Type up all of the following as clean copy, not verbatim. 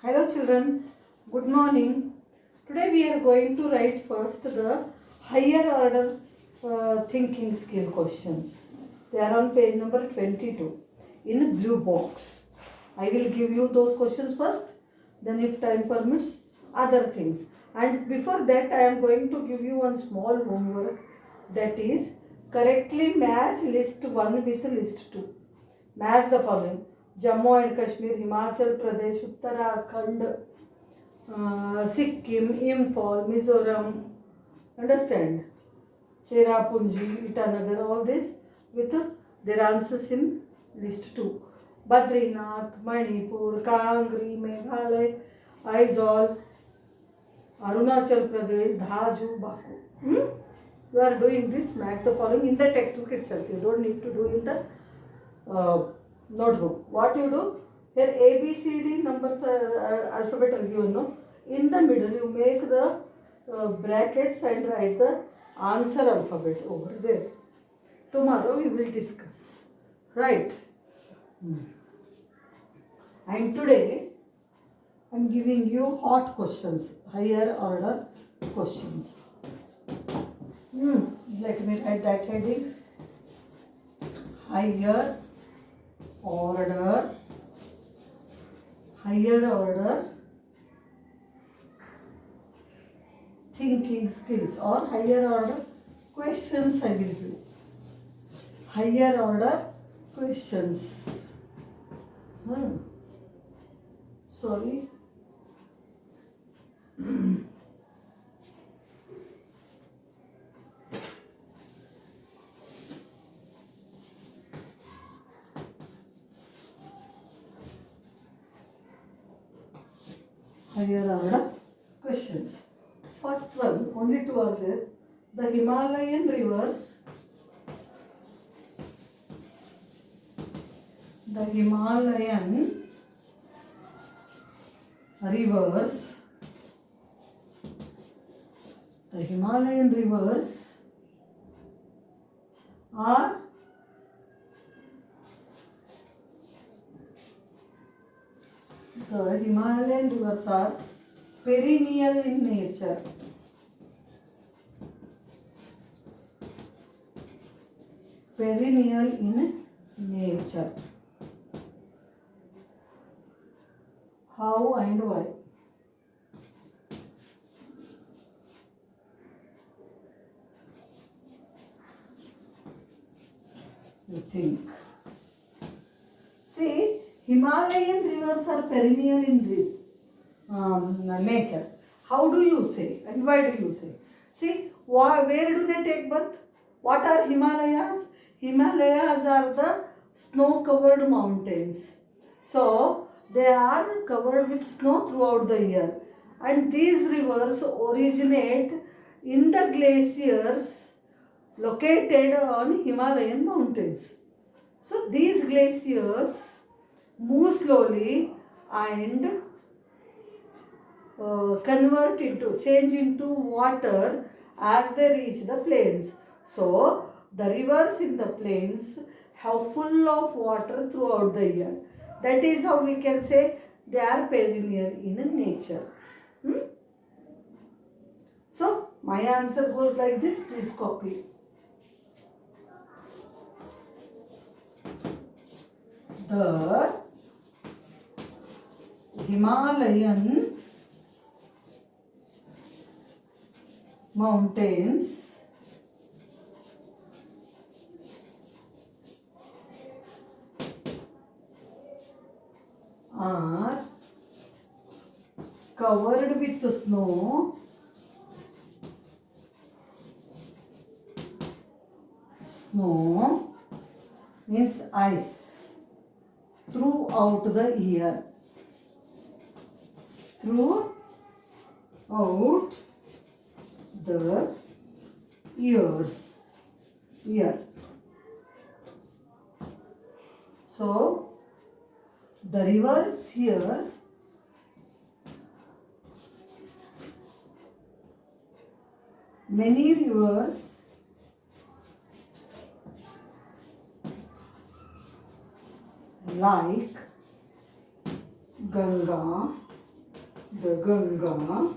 Hello children, good morning. Today we are going to write first the higher order thinking skill questions. They are on page number 22 in blue box. I will give you those questions first, then if time permits, other things. And before that I am going to give you one small homework, that is correctly match list 1 with list 2. Match the following: Jammu and Kashmir, Himachal Pradesh, Uttarakhand, Sikkim, Imphal, Mizoram, understand? Cherrapunji, Itanagar, all this with their answers in list 2. Badrinath, Manipur, Kangri, Meghalaya, Aizawl, Arunachal Pradesh, Dhaju, Baku. You are doing this, match the following in the textbook itself. You don't need to do in the notebook. What you do? Here A, B, C, D numbers alphabet are given. No? In the middle you make the brackets and write the answer alphabet over there. Tomorrow we will discuss. Right? And today I am giving you hot questions, higher order questions. Let me write that heading. Higher order thinking skills or higher order questions I will give. Higher order questions. Sorry. Higher order questions. First one, only two are there. The Himalayan rivers. The Himalayan rivers. The Himalayan rivers are perennial in nature. Perennial in nature. How and why? You think. See, Himalayan rivers are perennial in nature. How do you say and why do you say? See, where do they take birth? What are Himalayas? Himalayas are the snow-covered mountains. So, they are covered with snow throughout the year. And these rivers originate in the glaciers located on Himalayan mountains. So, these glaciers move slowly and change into water as they reach the plains. So, the rivers in the plains have full of water throughout the year. That is how we can say they are perennial in nature. So, my answer goes like this. Please copy. The Himalayan mountains are covered with snow. Snow means ice throughout the year. Throughout the year. So, the rivers here many rivers like Ganga, the Ganga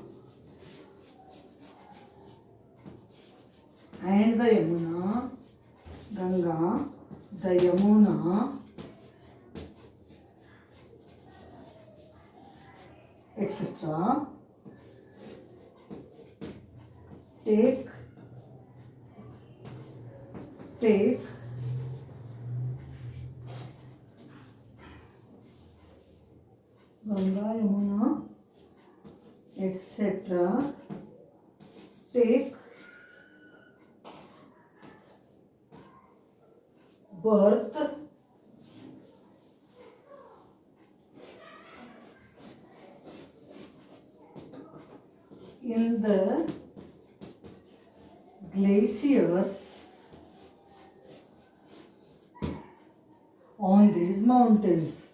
and the Yamuna, Ganga, the Yamuna, etc. take Ganga, Yamuna, etc. take birth in the glaciers on these mountains.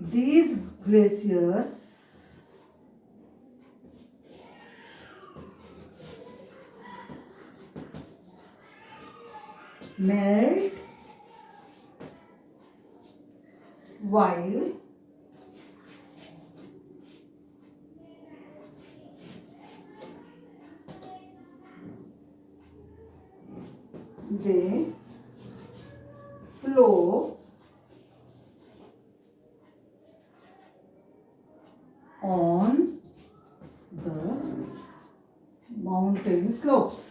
These glaciers melt while they flow on the mountain slopes.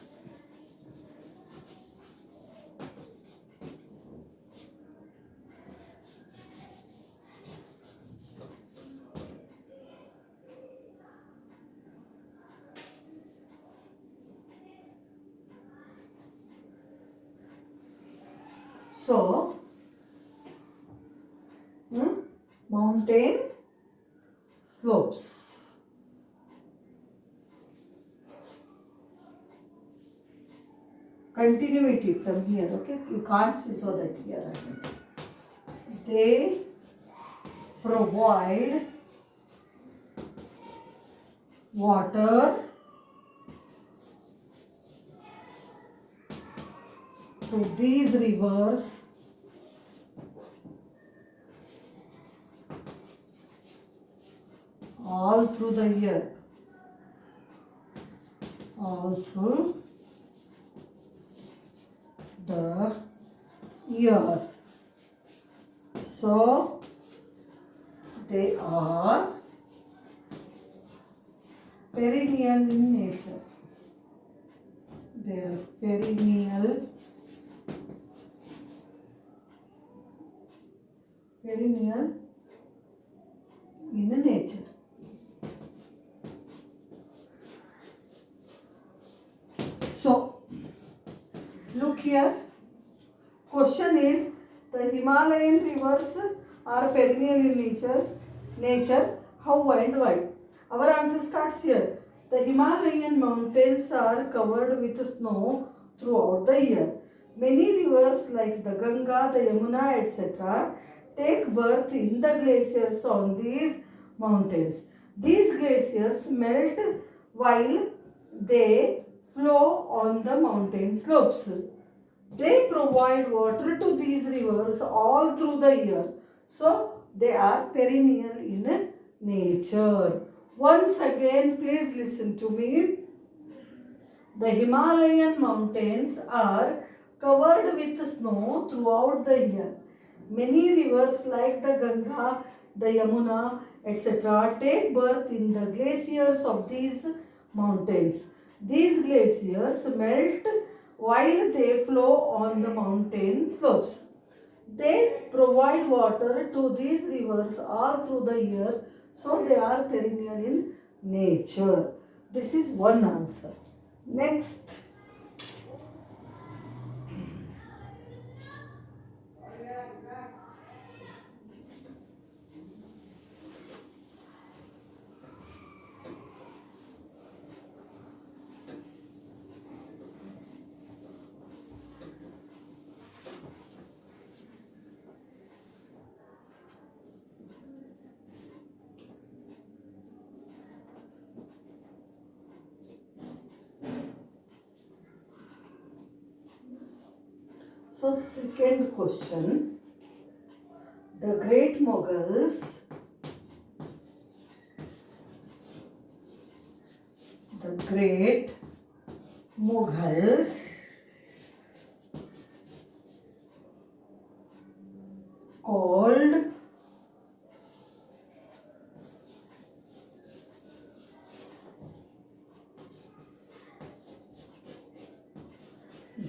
So, mountain slopes. Continuity from here, okay? You can't see, so that here they provide water to these rivers all through the year. All through the year. So, they are perennial in nature. They are perennial in nature. So, look here. Question is, the Himalayan rivers are perennial in nature. How and why? Our answer starts here. The Himalayan mountains are covered with snow throughout the year. Many rivers like the Ganga, the Yamuna, etc. take birth in the glaciers on these mountains. These glaciers melt while they flow on the mountain slopes. They provide water to these rivers all through the year. So, they are perennial in nature. Once again, please listen to me. The Himalayan mountains are covered with snow throughout the year. Many rivers like the Ganga, the Yamuna, etc. take birth in the glaciers of these mountains. These glaciers melt while they flow on the mountain slopes. They provide water to these rivers all through the year, so they are perennial in nature. This is one answer. Next. So second question, the great Mughals, called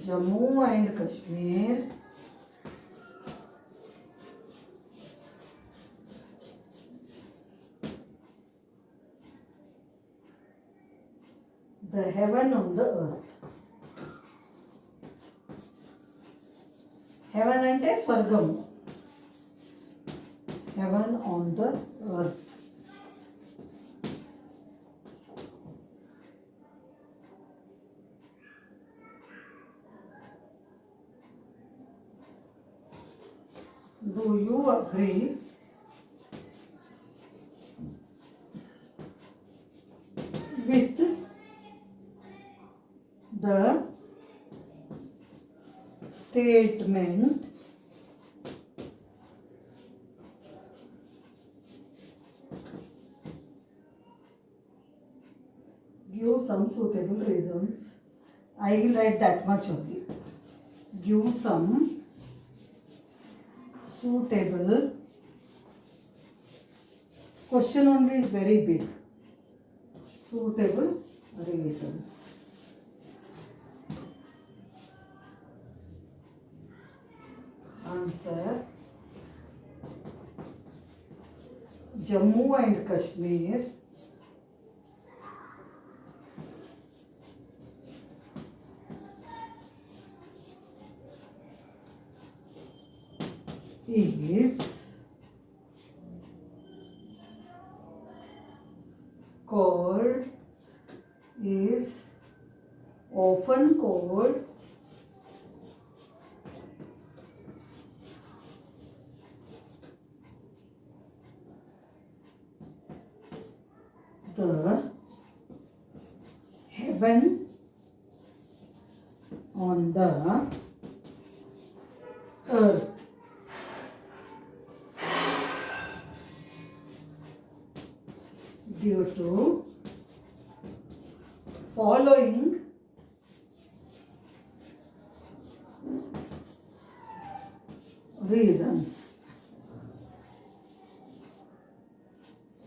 Jammu and Kashmir the heaven on the earth. Heaven ante swargamu. Heaven on the earth. Do you agree with the statement give some suitable reasons? I will write that much only. Give some suitable. Question only is very big. Suitable reasons. Answer: Jammu and Kashmir is often called the heaven on the earth. Due to following reasons.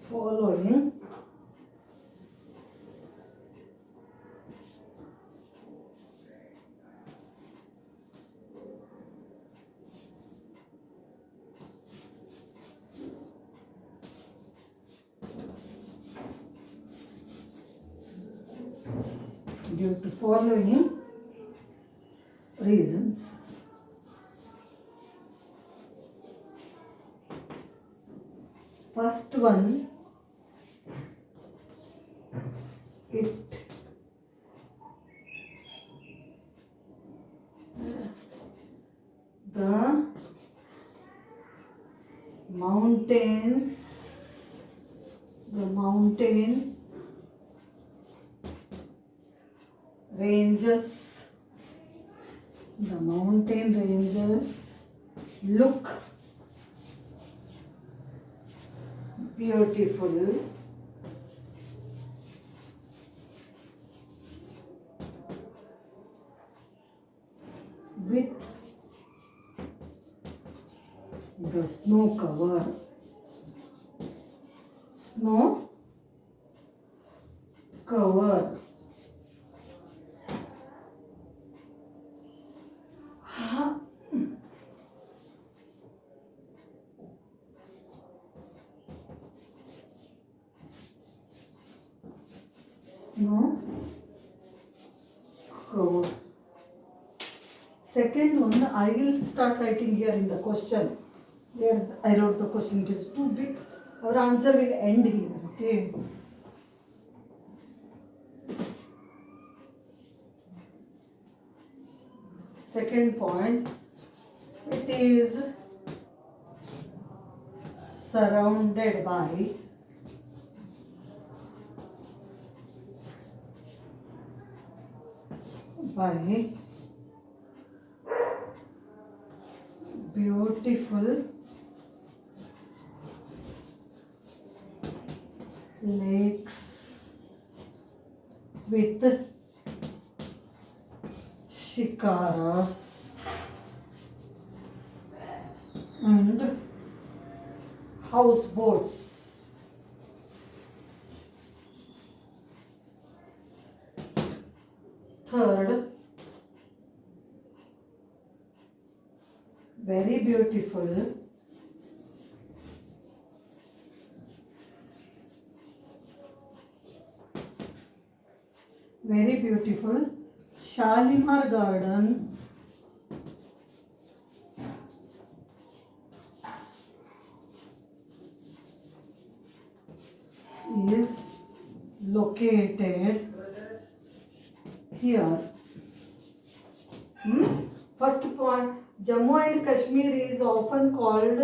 Following due to following reasons. First one, it the mountain ranges look beautiful with the snow cover. Snow cover. Second one, I will start writing here in the question. Where I wrote the question, it is too big. Our answer will end here. Okay. Second point, it is surrounded by beautiful lakes with shikaras and houseboats. Third, very beautiful Shalimar Garden is located here. First point, Jammu and Kashmir is often called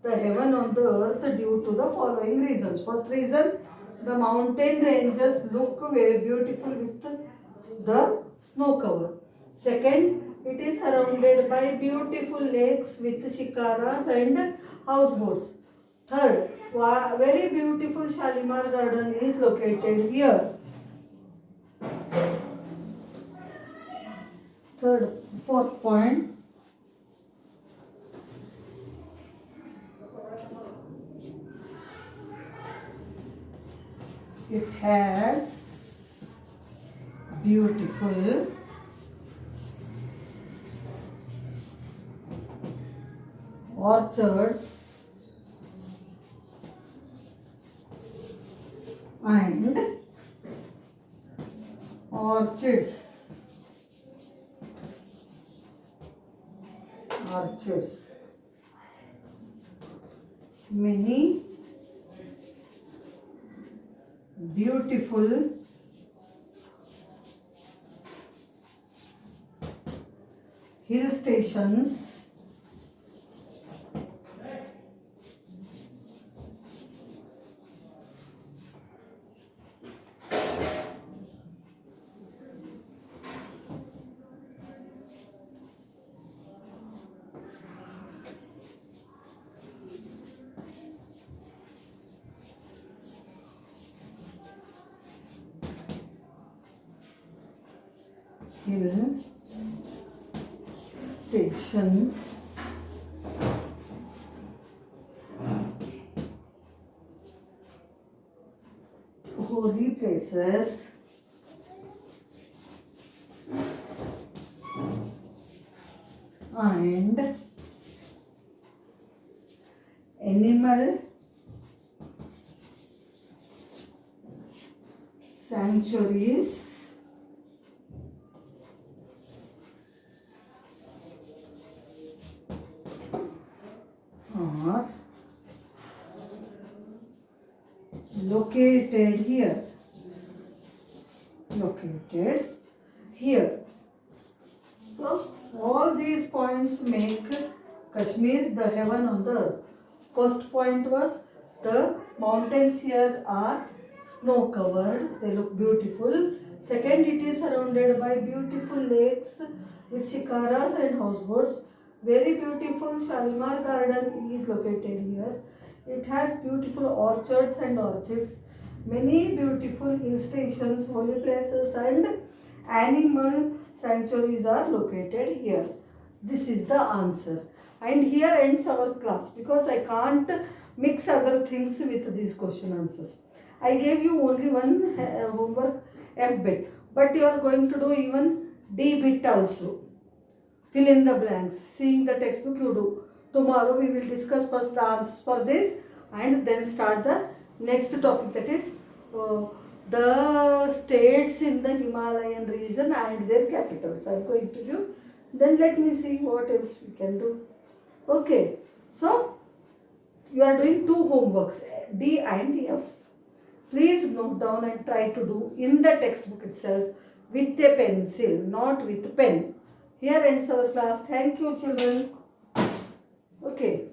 the heaven on the earth due to the following reasons. First reason, the mountain ranges look very beautiful with the snow cover. Second, it is surrounded by beautiful lakes with shikaras and houseboats. Third, very beautiful Shalimar Garden is located here. Fourth point, it has beautiful orchards and orchids. Many beautiful hill stations holy places and animal sanctuaries are located here. So all these points make Kashmir the heaven on the earth. First point was the mountains here are snow covered, they look beautiful. Second, it is surrounded by beautiful lakes with shikaras and houseboats. Very beautiful Shalimar Garden is located here. It has beautiful orchards and orchids. Many beautiful hill stations, holy places and animal sanctuaries are located here. This is the answer. And here ends our class because I can't mix other things with these question answers. I gave you only one homework F bit, but you are going to do even D bit also. Fill in the blanks. Seeing the textbook you do. Tomorrow we will discuss first the answers for this and then start the next topic, that is the states in the Himalayan region and their capitals. I am going to do. Then let me see what else we can do. Okay. So you are doing two homeworks, D and F. Please note down and try to do in the textbook itself with a pencil, not with pen. Here ends our class. Thank you, children. Okay.